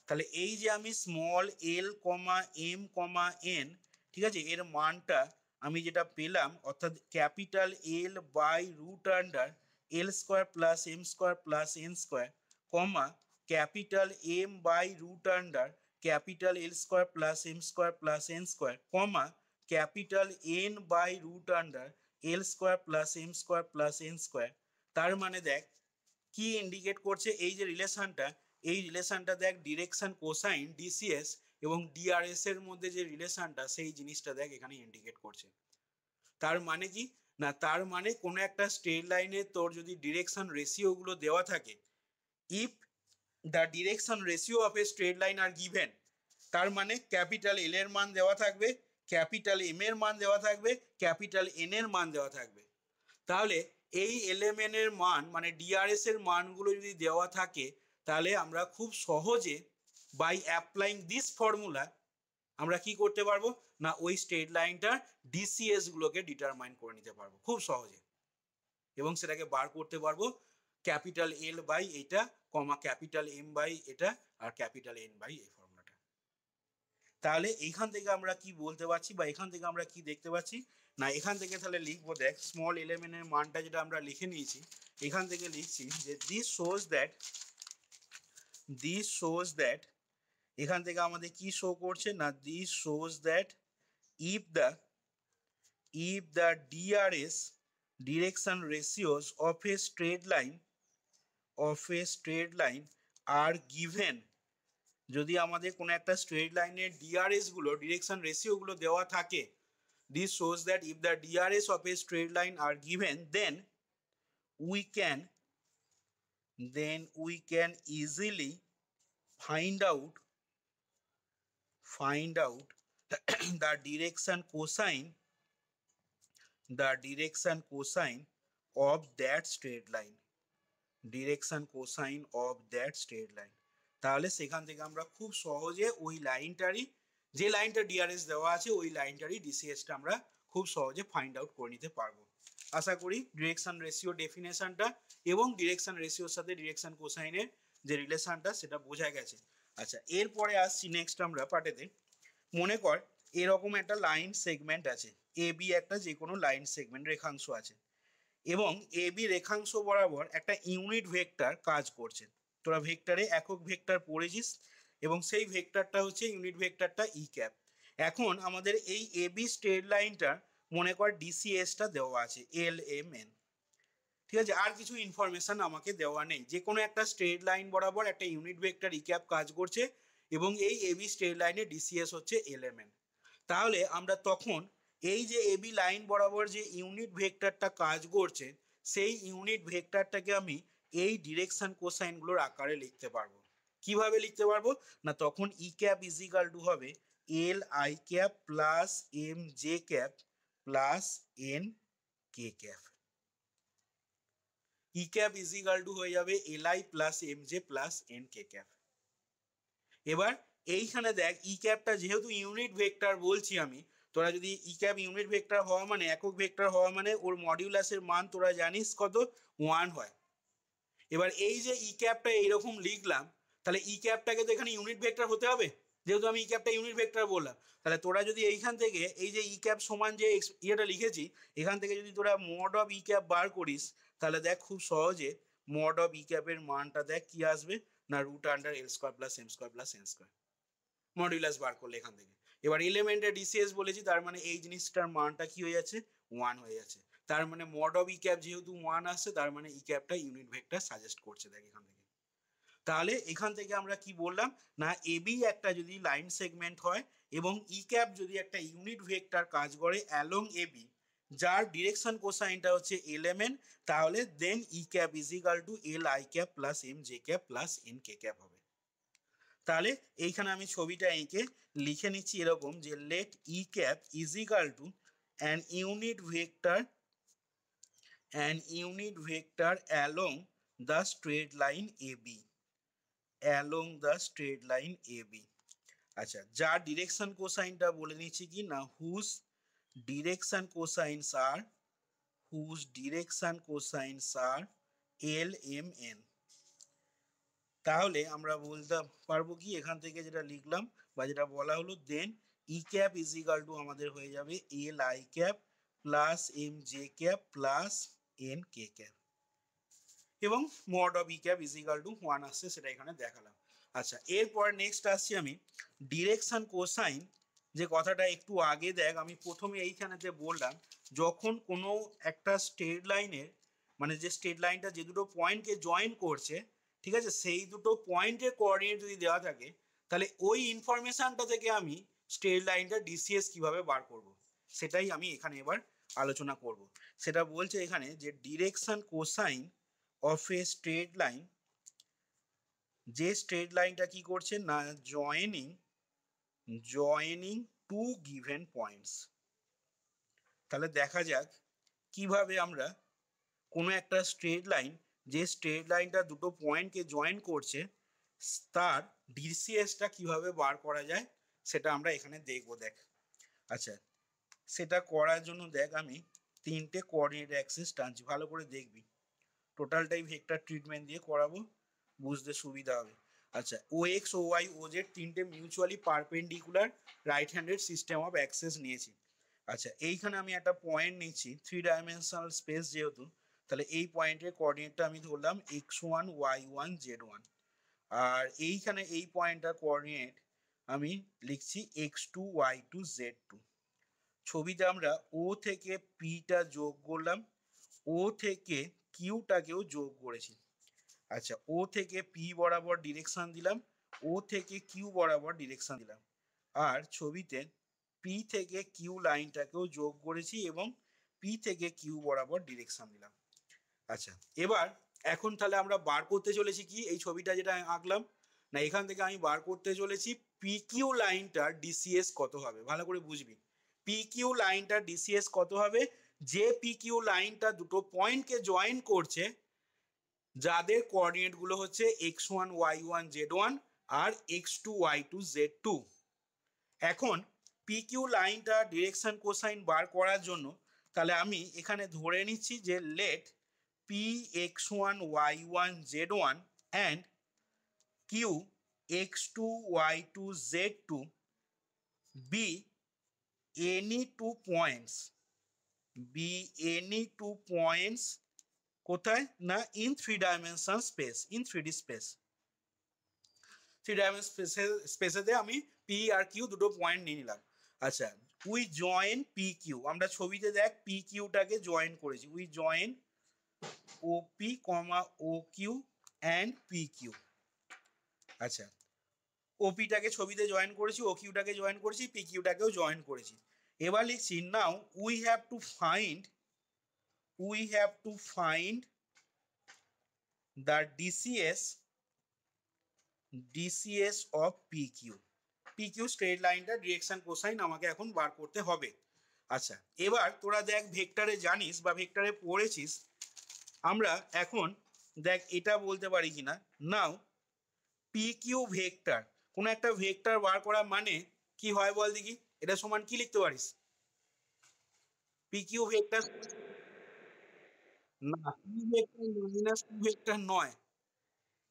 তাহলে এই যে আমি small l comma m comma n, ঠিক আছে, এর মানটা আমি যেটা পেলাম অর্থাৎ capital L by root under L square plus M square plus N square comma capital M by root under capital L square plus M square plus N square comma capital N by root under L square plus M square plus N square. তার মানে দেখ কি indicate করছে এই যে রিলেশনটা, এই রিলেশনটা দেখ ডিরেকশন কোসাইন ডিসিএস এবং ডিআরএস এর মধ্যে যে রিলেশনটা সেই জিনিসটা দেখ এখানে ইন্ডিকেট করছে। তার মানে কি না, তার মানে কোনো একটা স্ট্রেট লাইনে তোর যদি ডিরেকশন রেশিও গুলো দেওয়া থাকে, if the direction ratio of a straight line are given, তার মানে ক্যাপিটাল এল এর মান দেওয়া থাকবে, ক্যাপিটাল এম এর মান দেওয়া থাকবে, ক্যাপিটাল এন এর মান দেওয়া থাকবে। তাহলে এই এলএমএন এর মান মানে ডিআরএস এর মানগুলো যদি দেওয়া থাকে, তাহলে আমরা খুব সহজে বাই অ্যাপ্লাইং দিস ফর্মুলা আমরা কি করতে পারবো না ওই স্ট্রেট লাইনটার ডিসিএস গুলোকে ডিটারমাইন করে নিতে পারবো খুব সহজে, এবং সেটাকে বার করতে পারবো ক্যাপিটাল এল বাই এটা কমা ক্যাপিটাল এম বাই এটা আর ক্যাপিটাল এন বাই এই ফর্মুলাটা। তাহলে এইখান থেকে আমরা কি বলতে পারছি বা এখান থেকে আমরা কি দেখতে পাচ্ছি না, এখান থেকে তাহলে লিখবো দেখ স্মল এলিমেন্ট এর মানটা যেটা আমরা লিখে নিয়েছি, এখান থেকে লিখছি যে দিস শোজ দ্যাট এখান থেকে আমাদের কি শো করছে না this shows that if the DRS direction ratios of a straight line are given, যদি আমাদের কোনো একটা স্ট্রেট লাইনের ডিআরএস গুলো ডিরেকশন রেশিও গুলো দেওয়া থাকে, this shows that if the DRS of a straight line are given, then we can easily find out the direction cosine of that straight line, তাহলে সেখান থেকে আমরা খুব সহজে ওই লাইনটারই যে লাইনটা ডিআরএস দেওয়া আছে ওই লাইনটারই ডিসিএসটা আমরা খুব সহজে ফাইন্ড আউট করে নিতে পারবো। আশা করি ডিরেকশন রেশিও ডেফিনেশনটা এবং ডিরেকশন রেশিওর সাথে ডিরেকশন কোসাইনের যে রিলেশনটা সেটা বোঝা গেছে। আচ্ছা, এরপরে আসছি নেক্সট আমরা পার্টেতে। মনে কর এরকম একটা লাইন সেগমেন্ট আছে, এ বি একটা যে কোনো লাইন সেগমেন্ট রেখাংশ আছে এবং এ বি রেখাংশ বরাবর একটা ইউনিট ভেক্টর কাজ করছে। তোরা ভেক্টরে একক ভেক্টর পড়েছিস এবং সেই ভেক্টরটা হচ্ছে ইউনিট ভেক্টরটা ই ক্যাপ। এখন আমাদের এই এ বি স্ট্রেট লাইনটা মনে কর ডিসিএসটা দেওয়া আছে এল এম এন, ঠিক আছে, আর কিছু ইনফরমেশন আমাকে দেওয়া নেই, যে কোনো একটা স্ট্রেট লাইন বরাবর একটা ইউনিট ভেক্টর ই ক্যাপ কাজ করছে এবং এই এ বি স্ট্রেট লাইনের ডিসিএস হচ্ছে এল এম এন। তাহলে আমরা তখন এই যে এ বি লাইন বরাবর যে ইউনিট ভেক্টরটা কাজ করছে সেই ইউনিট ভেক্টরটাকে আমি এই ডিরেকশন কোসাইনগুলোর আকারে লিখতে পারবো। কিভাবে লিখতে পারবো না, তখন e cap is equal to হবে l I cap plus M J cap plus N K cap, e cap is equal to হয়ে যাবে এল i plus M j plus N K cap. এবার এইখানে দেখ ই ক্যাপটা যেহেতু ইউনিট ভেক্টর বলছি আমি, তোরা যদি ই ক্যাপ ইউনিট ভেক্টর হওয়া মানে একক ভেক্টর হওয়া মানে ওর মডিউলাসের মান তোরা জানিস কত 1 হয়। এবার এই যে ই ক্যাপটা এইরকম লিখলাম, তাহলে ই ক্যাপটাকে তো এখানে ইউনিট ভেক্টর হতে হবে, যেহেতু আমি ই ক্যাপটা ইউনিট ভেক্টর বললাম। তাহলে তোরা যদি এইখান থেকে এই যে ই ক্যাপ সমান যে ইয়েটা লিখেছি এখান থেকে যদি তোরা মড অফ ই ক্যাপ বার করিস, তাহলে দেখ খুব সহজে মড অফ ই ক্যাপের মানটা দেখ কি আসবে না রুট আন্ডার এল square plus M square plus N square, modulus বার করলে এখান থেকে। এবার এলিমেন্টের ডিসিএস বলেছি, তার মানে এই জিনিসটার মানটা কি হয়ে যাচ্ছে 1 হয়ে যাচ্ছে। তার মানে মড অফ ই ক্যাপ যেহেতু 1 আসছে তার মানে ই ক্যাপটা ইউনিট ভেক্টর সাজেস্ট করছে দেখ এখান থেকে। তাহলে এখান থেকে আমরা কি বললাম না এ বি একটা যদি লাইন সেগমেন্ট হয় এবং ই ক্যাপ যদি একটা ইউনিট ভেক্টর কাজ করে অ্যালং এ বি যার ডিরেকশন কোসাইনটা হচ্ছে এল এম এন, তাহলে then E cap is equal to L I cap plus M J cap plus N K cap হবে। তাহলে এইখানে আমি ছবিটা এঁকে লিখে নিচ্ছি এরকম যে let e cap is equal to an unit vector along the straight line A B, আচ্ছা, যার ডিরেকশন কোসাইনটা বলে নিচ্ছি কি না whose direction cosines are l M N. তাহলে আমরা বলতে পারবো কি এখান থেকে যেটা লিখলাম বা যেটা বলা হলো then E cap is equal to আমাদের হয়ে যাবে L I cap plus M J cap plus N K cap এবং mod of E cap is equal to 1 আসছে সেটা এখানে দেখালাম। আচ্ছা এরপর নেক্সট আসছি আমি ডিরেকশন কোসাইন যে কথাটা একটু আগে দেখ আমি প্রথমে এইখানেতে বললাম যখন কোনো একটা স্ট্রেট লাইনের মানে যে স্ট্রেট লাইনটা যে দুটো পয়েন্টকে জয়েন করছে ঠিক আছে সেই দুটো পয়েন্টের কোঅর্ডিনেট যদি দেওয়া থাকে তাহলে ওই ইনফরমেশনটা থেকে আমি স্ট্রেট লাইনটা ডিসিএস কিভাবে বার করব সেটাই আমি এখানে এবার আলোচনা করব। সেটা বলছে এখানে যে direction cosine of a straight line যে স্ট্রেট লাইনটা কি করছে না জয়েনিং টু গিভেন পয়েন্টস। তাহলে দেখা যাক কিভাবে আমরা কোনো একটা স্ট্রেট লাইন যে স্ট্রেট লাইনটা দুটো পয়েন্টকে জয়েন করছে তার ডিসিএসটা কিভাবে বার করা যায় সেটা আমরা এখানে দেখবো। দেখ আচ্ছা সেটা করার জন্য দেখ আমি তিনটে কোঅর্ডিনেট অ্যাক্সিস টানছি, ভালো করে দেখবি টোটালটাই ভেক্টর ট্রিটমেন্ট দিয়ে করাবো বুঝতে সুবিধা হবে। আচ্ছা ও এক্স ও ওয়াই ও জেড তিনটে mutually perpendicular right handed system of access নিয়েছি। আচ্ছা এইখানে আমি একটা পয়েন্ট নিচ্ছি 3 ডাইমেনশনাল স্পেস যেহেতু তাহলে এই পয়েন্টের কোঅর্ডিনেটটা আমি ধরলাম x1 y1 z1 আর এইখানে এই পয়েন্টটার কোঅর্ডিনেট আমি লিখছি x2 y2 z2। ছবিতে আমরা ও থেকে পিটা যোগ করলাম, ও থেকে কিউটাকেও যোগ করেছি। আচ্ছা ও থেকে পি বরাবর ডিরেকশন দিলাম, ও থেকে কিউ বরাবর ডিরেকশন দিলাম আর ছবিতে পি থেকে কিউ লাইনটাকেও যোগ করেছি এবং পি থেকে কিউ বরাবর ডিরেকশন দিলাম। আচ্ছা এবার এখন তাহলে আমরা বার করতে চলেছি কি এই ছবিটা যেটা আঁকলাম না এখান থেকে আমি বার করতে চলেছি পি কিউ লাইনটার ডিসিএস কত হবে। ভালো করে বুঝবি পি কিউ লাইনটার ডিসিএস কত হবে যে পি কিউ লাইনটা দুটো পয়েন্টকে জয়েন করছে যাদের কোঅর্ডিনেট গুলো হচ্ছে x1 y1 z1 আর x2 y2 z2। এখন PQ লাইনটা ডিরেকশন কোসাইন বার করার জন্য তাহলে আমি এখানে ধরে নিচ্ছি যে let P x1 y1 z1 and q x2 y2 z2 be any two points কোথায় না in 3 dimensional space in 3D space. 3 dimensional স্পেসেতে আমি পি আর কিউ দুটো পয়েন্ট নিয়ে নিলাম। আচ্ছা উই জয়েন পি কিউ আমরা ছবিতে দেখ পি কিউটাকে জয়েন করেছি we join O P comma O Q and P Q. আচ্ছা ওপিটাকে ছবিতে জয়েন করেছি ও কিউটাকে জয়েন করেছি পি কিউটাকেও জয়েন করেছি। এবার লিখছি now we have to find the DCS of PQ straight লাইনটা ডিরেকশন কোসাইন আমাকে এখন বার করতে হবে। আচ্ছা এবার তোরা দেখ ভেক্টরে জানিস বা ভেক্টরে পড়েছিস আমরা এখন দেখ এটা বলতে পারি কিনা নাও PQ ভেক্টর কোন একটা ভেক্টর বার করা মানে কি হয় বল দেখি এটা সমান কি লিখতে পারিস PQ ভেক্টর না P vector minus Q vector নয়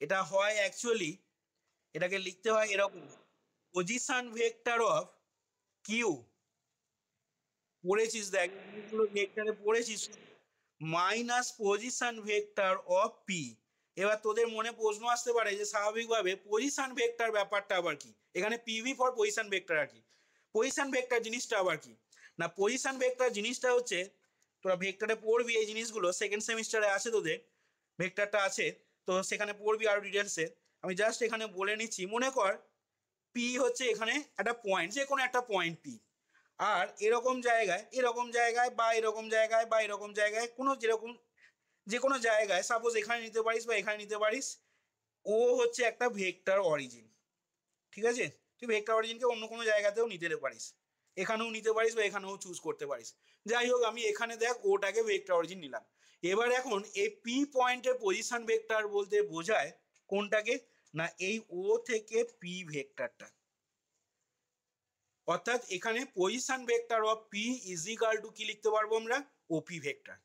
এটা হয় অ্যাকচুয়ালি এটাকে লিখতে হয় এরকম পজিশন ভেক্টর অফ কিউ পড়েছিস দেখ ভেক্টরে পড়েছিস minus position vector of P. এবার তোদের মনে প্রশ্ন আসতে পারে যে স্বাভাবিকভাবে পজিশন ভেক্টর ব্যাপারটা আবার কি এখানে পিভি ফর পজিশন ভেক্টর আর কি পজিশন ভেক্টর জিনিসটা আবার কি না পজিশন ভেক্টর জিনিসটা হচ্ছে তোরা ভেক্টরে পড়বি এই জিনিসগুলো সেকেন্ড সেমিস্টারে আছে তোদের ভেক্টরটা আছে তো সেখানে পড়বি আরো ডিটেলসে। আমি জাস্ট এখানে বলে নিচ্ছি মনে কর পি হচ্ছে এখানে একটা পয়েন্ট যে কোনো একটা পয়েন্ট পি আর এরকম জায়গায় বা এরকম জায়গায় কোনো যেরকম যে কোনো জায়গায় সাপোজ এখানে নিতে পারিস বা এখানে নিতে পারিস ও হচ্ছে একটা ভেক্টর অরিজিন ঠিক আছে তুই ভেক্টর অরিজিনকে অন্য কোনো জায়গাতেও নিতে পারিস এখানেও নিতে পারিস বা এখানেও চুজ করতে পারিস। যাই হোক আমি এখানে দেখ ওটাকে ভেক্টর অরিজিন নিলাম। এবার এখন এই পি পয়েন্টের পজিশন ভেক্টর বলতে বোঝায় কোনটাকে না এই ও থেকে পি ভেক্টরটা অর্থাৎ এখানে position vector of P is equal to কি লিখতে পারবো আমরা ওপি ভেক্টর।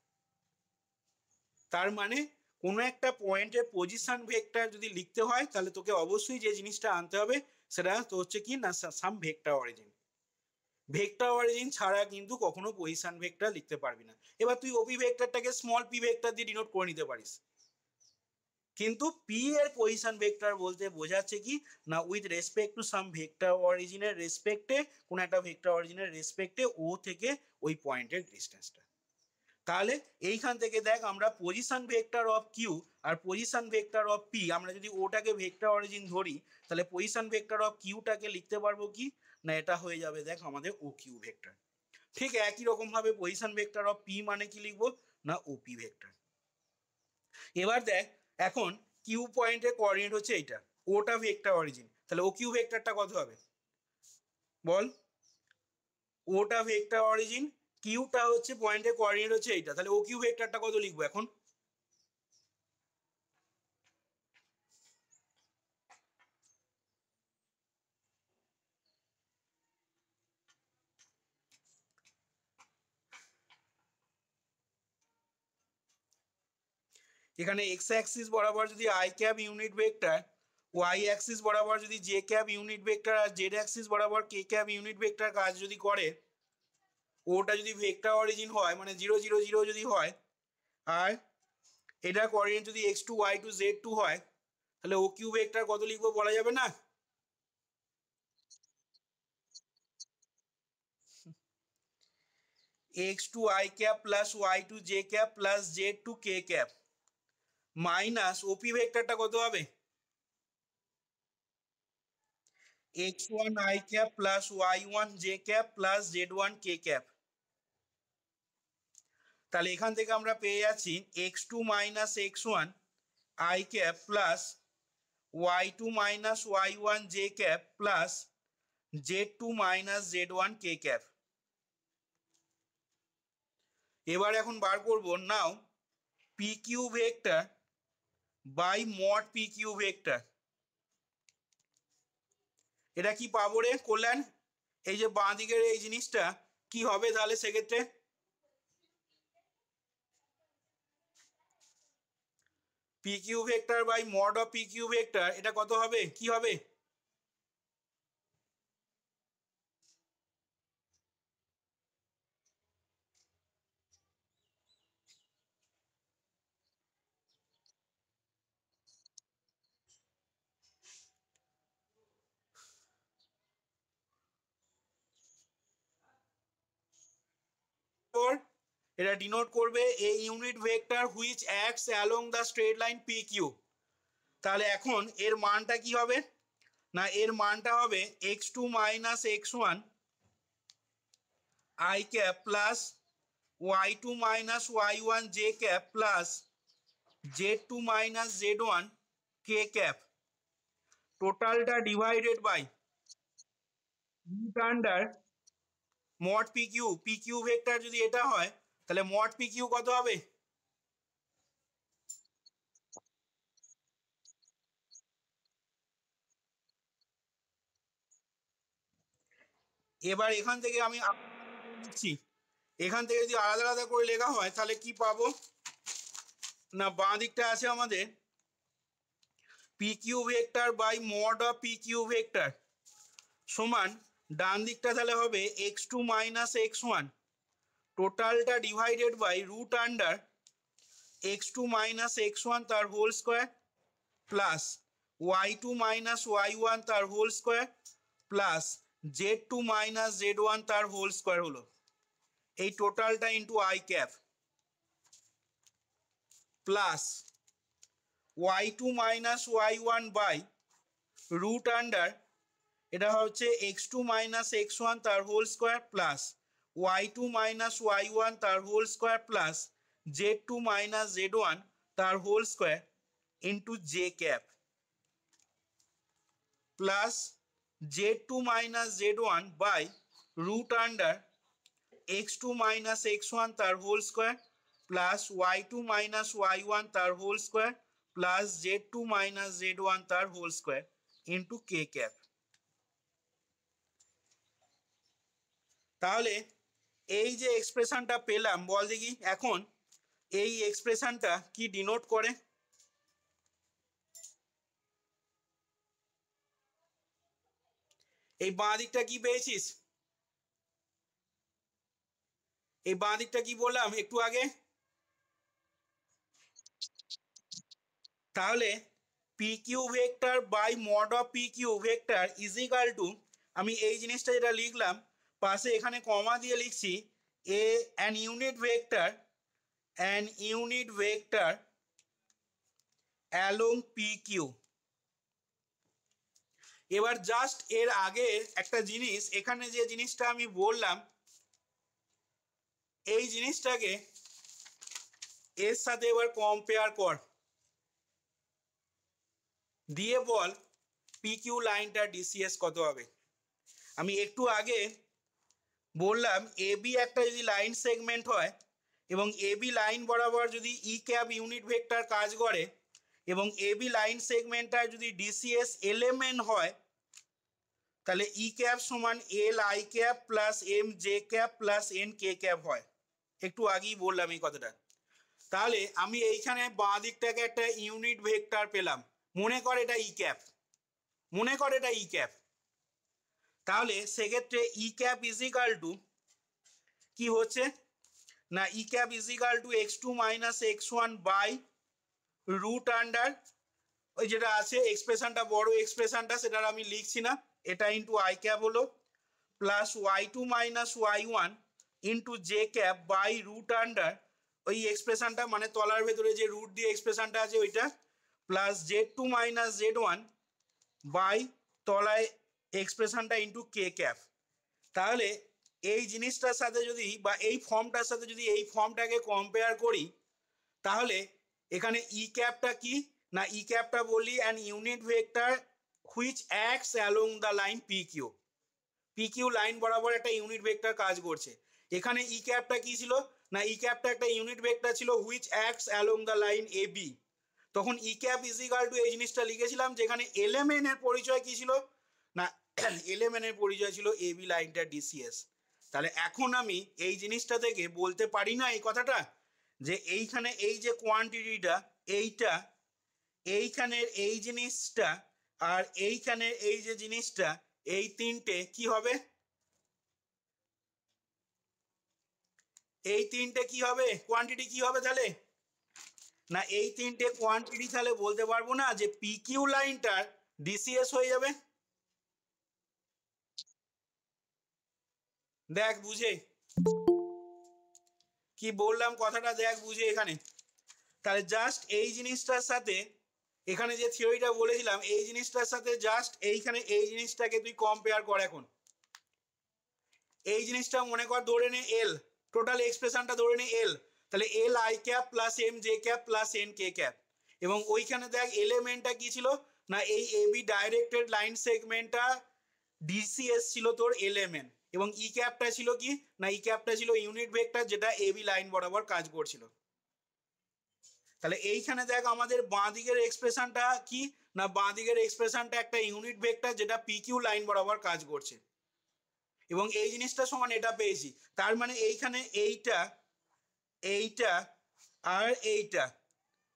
তার মানে কোনো একটা পয়েন্টের পজিশন ভেক্টর যদি লিখতে হয় তাহলে তোকে অবশ্যই যে জিনিসটা আনতে হবে সেটা তো হচ্ছে কি না সাম ভেক্টর অরিজিন। ভেক্টর অরিজিন ছাড়া কিন্তু কখনো পজিশন ভেক্টর লিখতে পারবি না। এবার তুই ওপি ভেক্টরটাকে স্মল পি ভেক্টর দিয়ে ডিনোট করে নিতে পারিস, কিন্তু পি এর পজিশন ভেক্টর বলতে বোঝাচ্ছে কি না with respect to some vector অরিজিনের রেসপেক্টে, কোন একটা ভেক্টর অরিজিনের রেসপেক্টে ও থেকে ওই পয়েন্টের ডিস্টেন্সটা। তাহলে এইখান থেকে দেখ আমরা পজিশন ভেক্টর অফ কিউ আর পজিশন ভেক্টর অফ পি, আমরা যদি ওটাকে ভেক্টর অরিজিন ধরি তাহলে পজিশন ভেক্টর অফ কিউটাকে লিখতে পারবো কি না এটা হয়ে যাবে দেখ আমাদের ও কিউ ভেক্টর। ঠিক একই রকম ভাবে পজিশন ভেক্টর অফ পি মানে কি লিখবো না ওপি ভেক্টর। এবার দেখ এখন কিউ পয়েন্টের কোঅর্ডিনেট হচ্ছে এইটা, ওটা ভেক্টর অরিজিন, তাহলে ও কিউ ভেক্টরটা কত হবে বল? ওটা ভেক্টর অরিজিন, কিউটা হচ্ছে পয়েন্টের কোঅর্ডিনেট হচ্ছে এইটা, তাহলে ও কিউ ভেক্টরটা কত লিখবো এখন? এখানে এক্স অ্যাক্সিস বরাবর যদি i cap unit vector, y axis বরাবর যদি জে ক্যাপ ইউনিট ভেক্টর আর জেড অ্যাক্সিস বরাবর কে ক্যাপ ইউনিট ভেক্টর কাজ যদি করে, ওটা যদি ভেক্টর অরিজিন হয় মানে 0 0 0 যদি হয় আর এটা কোঅর্ডিনেট যদি x2 y2 z2 হয় তাহলে ও কিউ ভেক্টর কত লিখবো বলা যাবে না? x2 i cap plus y2 j cap plus z2 k cap minus OP ভেক্টরটা কত হবে? x1 i cap plus y1 j cap plus z1 k cap. তাহলে এখান থেকে আমরা পেয়ে যাচ্ছি x2 minus x1 i cap plus y2 minus y1 j cap plus z2 minus z1 k cap. এবার এখন বার করব now P Q vector by mod P Q vector. এটা কি পাবো রে কল্যাণ? এই যে বাঁ দিকের এই জিনিসটা কি হবে তাহলে সেক্ষেত্রে? P Q vector by mod of P Q vector এটা কত হবে কি হবে? এটা ডিনোট করবে a unit vector which acts along the straight line P Q. তাহলে এখন এর মানটা কি হবে না এর মানটা হবে x2 minus x1 i cap plus y2 minus y1 j cap plus z2 minus z1 k cap টোটালটা divided by root under mod P Q. P Q vector যদি এটা হয় তাহলে মড পি কিউ কত হবে? এবার এখান থেকে আমি লিখছি, এখান থেকে যদি আলাদা আলাদা করে লেখা হয় তাহলে কি পাবো না বাঁ দিকটা আছে আমাদের P Q vector by mod of P Q vector সমান ডান দিকটা তাহলে হবে x2 মাইনাস x1 টোটালটা divided by root under x2 minus x1 তার whole square plus y2 minus y1 তার whole square plus z2 minus z1 তার whole square হলো এই টোটালটা into i cap plus y2 minus y1 by root under এটা হচ্ছে x2 minus x1 তার whole square plus y2 minus y1 তার whole square plus z2 minus z1 তার whole square into j cap plus z2 minus z1 by root under x2 minus x1 তার whole square plus y2 minus y1 তার whole square plus z2 minus z1 তার whole square into k cap. তাহলে এই যে এক্সপ্রেশনটা পেলাম বল দেখি এখন এই এক্সপ্রেশনটা কি ডিনোট করে? এই বাঁ দিকটা কি পেয়েছিস? এই বাঁ দিকটা কি বললাম একটু আগে? তাহলে P Q vector by mod of P Q vector is equal to, আমি এই জিনিসটা যেটা লিখলাম পাশে এখানে কমা দিয়ে লিখছি a an unit vector along P Q. এবার জাস্ট এর আগে একটা জিনিস, এখানে যে জিনিসটা আমি বললাম এই জিনিসটাকে এর সাথে এবার কম্পেয়ার কর, দিয়ে বল পি কিউ লাইনটা ডিসিএস কত হবে। আমি একটু আগে বললাম এ বি একটা যদি লাইন সেগমেন্ট হয় এবং এ বি লাইন বরাবর যদি ই ক্যাপ ইউনিট ভেক্টর কাজ করে এবং এ বি লাইন সেগমেন্টটা যদি ডিসিএস এলিমেন্ট হয়, তাহলে ই ক্যাপ সমান l I cap plus M J cap plus N K cap হয়। একটু আগেই বললাম এই কথাটা। তাহলে আমি এইখানে বাঁ দিকটাকে একটা ইউনিট ভেক্টর পেলাম, মনে কর এটা ই ক্যাপ, মনে কর এটা ই ক্যাপ। তাহলে সেক্ষেত্রে E cap is equal to কি হচ্ছে না, E cap is equal to X two minus X one by root under, ওই যেটা আছে এক্সপ্রেশনটা বড় এক্সপ্রেশনটা সেটা আমি লিখছি না, এটা ইন্টু আই ক্যাপ হলো plus Y two minus Y one into j cap by root under ওই এক্সপ্রেশনটা মানে তলার ভেতরে যে রুট দিয়ে এক্সপ্রেশনটা আছে ওইটা plus Z two minus Z one by তলায় এক্সপ্রেশনটা ইন্টু কে ক্যাপ। তাহলে এই জিনিসটার সাথে যদি বা এই ফর্মটার সাথে যদি এই ফর্মটাকে কম্পেয়ার করি, তাহলে এখানে ই ক্যাপটা কি না, ই ক্যাপটা বললি an unit vector which acts along the line P Q. P Q line বরাবর একটা ইউনিট ভেক্টর কাজ করছে। এখানে ই ক্যাপটা কি ছিল না, ই ক্যাপটা একটা ইউনিট ভেক্টর ছিল which acts along the line A B. তখন e cap is equal to এই জিনিসটা লিখেছিলাম যেখানে এলিমেন্ট এর পরিচয় কি ছিল না, এলিমেন্ট এর পরিচয় ছিল এ বি লাইনটা ডিসিএস। তাহলে এখন আমি এই জিনিসটা থেকে বলতে পারি না এই কথাটা যে এইখানে এই যে কোয়ান্টিটিটা এইটা, এইখানের এই জিনিসটা আর এইখানের এই যে জিনিসটা, এই তিনটে কি হবে, এই তিনটে কি হবে কোয়ান্টিটি কি হবে তাহলে না, এই তিনটে কোয়ান্টিটি তাহলে বলতে পারবো না যে পি কিউ লাইনটার ডিসিএস হয়ে যাবে। দেখ বুঝে কি বললাম কথাটা, দেখ বুঝে এখানে। তাহলে জাস্ট এই জিনিসটার সাথে এখানে যে থিওরিটা বলেছিলাম এই জিনিসটার সাথে জাস্ট এইখানে এই জিনিসটাকে তুই কম্পেয়ার কর। এখন এই জিনিসটা মনে কর ধরে নে এল, টোটাল এক্সপ্রেশনটা ধরে নে এল, তাহলে l I cap plus M J cap plus N K cap, এবং ওইখানে দেখ এলিমেন্টটা কি ছিল না, এই এ বি ডাইরেক্টেড লাইন সেগমেন্টটা ডিসিএস ছিল তোর এলিমেন্ট, এবং ই ক্যাপটা ছিল কি না, ই ক্যাপটা ছিল ইউনিট ভেক্টর যেটা এ বি লাইন বরাবর কাজ করছিল। তাহলে এইখানে দেখ আমাদের বাঁ দিকের এক্সপ্রেশনটা কি না, বাঁ দিকের এক্সপ্রেশনটা একটা ইউনিট ভেক্টর যেটা পি কিউ লাইন বরাবর কাজ করছে, এবং এই জিনিসটা সমান এটা পেয়েছি। তার মানে এইখানে এইটা এইটা আর এইটা,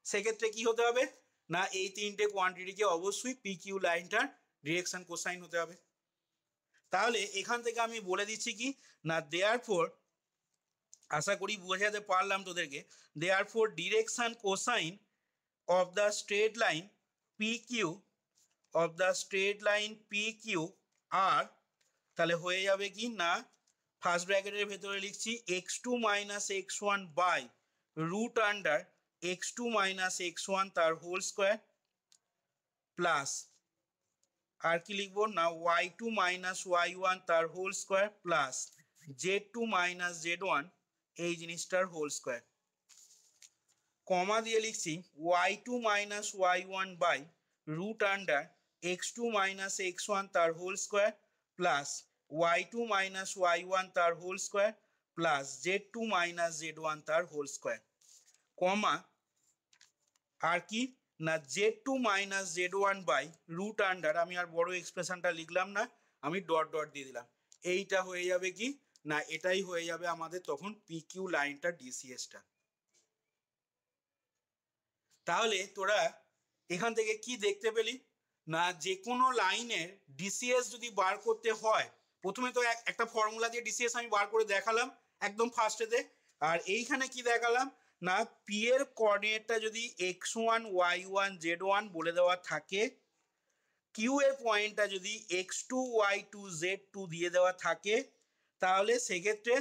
সেক্ষেত্রে কি হতে হবে না, এই তিনটে কোয়ান্টিটিকে অবশ্যই পি কিউ লাইনটার ডিরেকশন কোসাইন হতে হবে। তাহলে এখান থেকে আমি বলে দিচ্ছি কি না, দেয়ারফর, আশা করি বোঝাতে পারলাম তোদেরকে, therefore direction cosine of the straight line P Q, of the straight line P Q are, তাহলে হয়ে যাবে কি না, ফার্স্ট ব্র্যাকেটের ভেতরে লিখছি X two minus X one by root under X two minus X one তার হোল স্কোয়ার প্লাস আর কি লিখবো না Y two minus Y one তার whole square plus Z two minus Z one এই জিনিসটার হোল স্কোয়ার, কমা দিয়ে লিখছি Y two minus Y one by root under X two minus X one তার whole square plus Y two minus Y one তার whole square plus Z two minus Z one তার whole square, comma আর কি না Z two minus Z one by root under, আমি আর বড় এক্সপ্রেশনটা লিখলাম না, আমি ডট ডট দিয়ে দিলাম, এইটা হয়ে যাবে কি না, এটাই হয়ে যাবে আমাদের তখন পি কিউ লাইনটা ডিসিএসটা। তাহলে তোরা এখান থেকে কি দেখতে পেলি না যে কোনো লাইনের ডিসিএস যদি বার করতে হয়, প্রথমে তো একটা ফর্মুলা দিয়ে ডিসিএস আমি বার করে দেখালাম একদম ফার্স্টেতে। আর এইখানে কি দেখালাম না, পি এর কোঅর্ডিনেটটা যদি x1 y1 z1 বলে দেওয়া থাকে, কিউ এর পয়েন্টটা যদি x2 y2 z2 দিয়ে দেওয়া থাকে, তাহলে সেক্ষেত্রে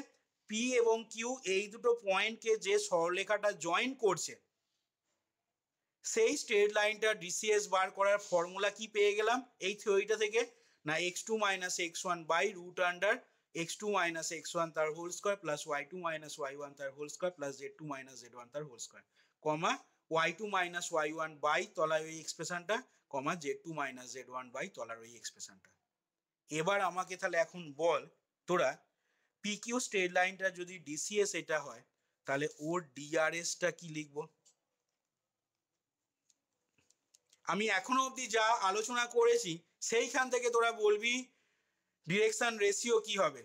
পি এবং কিউ এই দুটো পয়েন্টকে যে সরলরেখাটা জয়েন করছে, সেই স্ট্রেট লাইনটা ডিসিএস বার করার ফর্মুলা কি পেয়ে গেলাম এই থিওরিটা থেকে, না x2 - x1 by root under x2 - x1 তার whole square plus y2 - y1 তার whole square plus z2 - z1 তার whole square, comma y2 - y1 by তলায় ওই এক্সপ্রেশনটা, কমা z2 - z1 বাই তলার ওই এক্সপ্রেশনটা। এবার আমাকে তাহলে এখন বল তোরা, পি কিউ স্ট্রেট লাইনটা যদি ডিসিএস এটা হয়, তাহলে ওর ডিআরএসটা কি লিখবো? আমি এখনো অবধি যা আলোচনা করেছি সেইখান থেকে তোরা বলবি ডিরেকশন রেশিও কি হবে।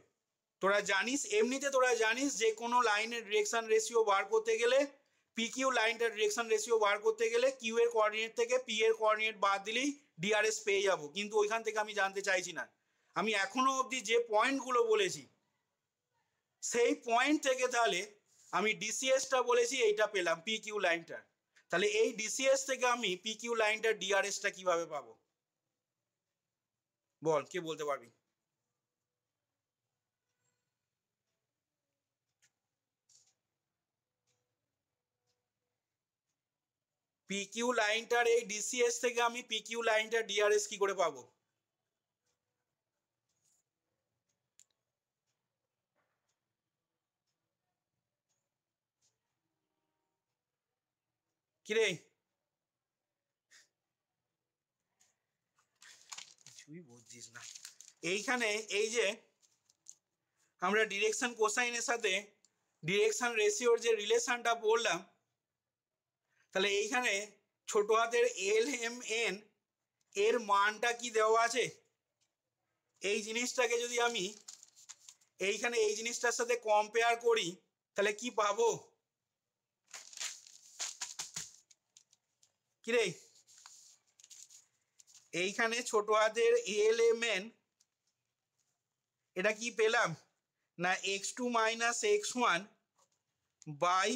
তোরা জানিস, এমনিতে তোরা জানিস যে কোনো লাইনের ডিরেকশন রেশিও বার করতে গেলে, পি কিউ লাইনটার ডিরেকশন রেশিও বার করতে গেলে কিউ এর কোঅর্ডিনেট থেকে পি এর কোঅর্ডিনেট বাদ দিলেই ডিআরএস পেয়ে যাবো, কিন্তু ওইখান থেকে আমি জানতে চাইছি না। আমি এখনো অবধি যে পয়েন্টগুলো বলেছি সেই পয়েন্ট থেকে তাহলে আমি ডিসিএসটা বলেছি, এইটা পেলাম পি কিউ লাইনটা। তাহলে এই ডিসিএস থেকে আমি পি কিউ লাইনটার ডিআরএসটা কিভাবে পাবো বল, কে বলতে পারবি? পি কিউ লাইনটার এই ডিসিএস থেকে আমি পি কিউ লাইনটার ডিআরএস কি করে পাবো? কিরে কিছুই বুঝছিস না। এইখানে এই যে আমরা ডিরেকশন কোসাইনের সাথে ডিরেকশন রেশিওর যে রিলেশনটা বললাম, তাহলে এইখানে ছোট হাতের এল এম এন এর মানটা কি দেওয়া আছে? এই জিনিসটাকে যদি আমি এইখানে এই জিনিসটার সাথে কম্পেয়ার করি, তাহলে কি পাবো? কিরে এইখানে ছোট হাতের এল এম এন এটা কি পেলাম না x2 - x1 by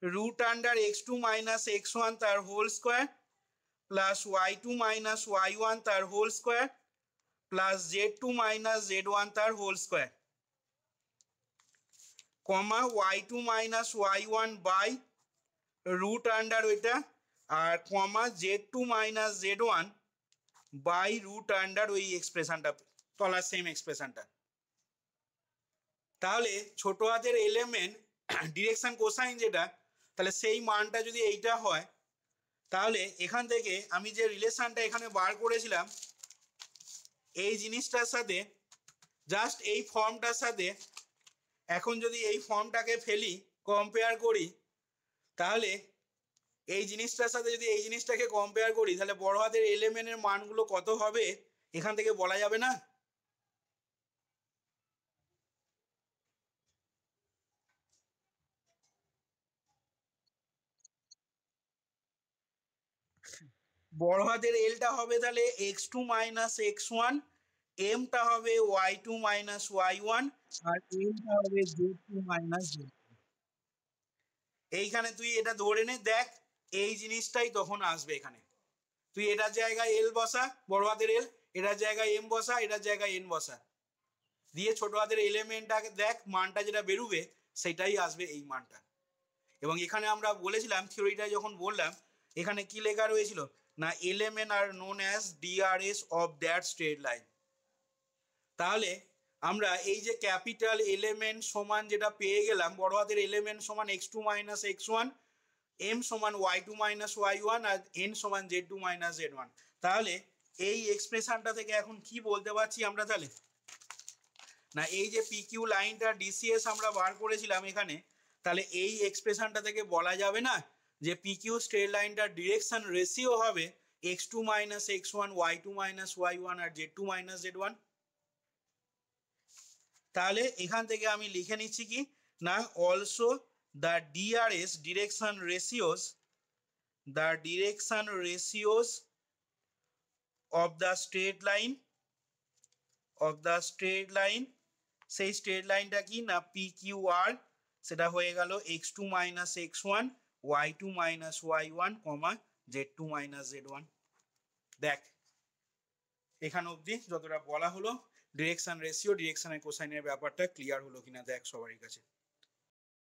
root under x2 - x1 তার whole square plus y2 - y1 তার whole square plus z2 - z1 তার whole square, comma y2 - y1 by root under ওইটা, আর comma z2 - z1 by root under ওই এক্সপ্রেশনটা, তলার same এক্সপ্রেশনটা। তাহলে ছোট হাতের এলিমেন্ট ডিরেকশন কোসাইন যেটা, তাহলে সেই মানটা যদি এইটা হয়, তাহলে এখান থেকে আমি যে রিলেশনটা এখানে বার করেছিলাম এই জিনিসটার সাথে, জাস্ট এই ফর্মটার সাথে এখন যদি এই ফর্মটাকে ফেলি, কম্পেয়ার করি, তাহলে এই জিনিসটার সাথে যদি এই জিনিসটাকে কম্পেয়ার করি, তাহলে বড় হাতের এলিমেন্টের মানগুলো কত হবে এখান থেকে বলা যাবে না? বড় হাতের এলটা হবে তাহলে x2 - x1, এমটা হবে y2 - y1, আর এমটা হবে z2 - z2। এইখানে তুই এটা ধরে নে, দেখ এই জিনিসটাই তখন আসবে এখানে। তুই এটার জায়গায় এল বসা, বড় হাতের এল, এটার জায়গায় এম বসা, এটার জায়গায় এন বসা, দিয়ে ছোট হাতের এলিমেন্টটাকে দেখ, মানটা যেটা বেরোবে সেটাই আসবে এই মানটা। এবং এখানে আমরা বলেছিলাম থিওরিটা যখন বললাম, এখানে কি লেখা রয়েছিল না element are known as DRS of that straight line. তাহলে আমরা এই যে ক্যাপিটাল এলিমেন্ট সমান যেটা পেয়ে গেলাম, বড় হাতের এলিমেন্ট সমান x2 - x1, m সমান y2 - y1, আর n সমান z2 - z1। তাহলে এই এক্সপ্রেশনটা থেকে এখন কি বলতে পারছি আমরা তাহলে, না এই যে পি কিউ লাইনটা ডিসিএস আমরা বার করেছিলাম এখানে, তাহলে এই এক্সপ্রেশনটা থেকে বলা যাবে না যে পি কিউ স্ট্রেট লাইনটার ডিরেকশন রেশিও হবে x2 - x1, y2 - y1 আর z2 - z1। তাহলে এখান থেকে আমি লিখে নিচ্ছি কি না, also the DRS direction ratios of the straight line সেই স্ট্রেট লাইনটা কি না পি কিউ আর, সেটা হয়ে গেল x2 minus x1 y2 minus y1 কমা z2 মাইনাস z1। দেখ এখানে অবধি যতটা বলা হলো ডিরেকশন রেশিও ডিরেকশনের কোসাইনের ব্যাপারটা ক্লিয়ার হলো কিনা দেখ সবারই কাছে।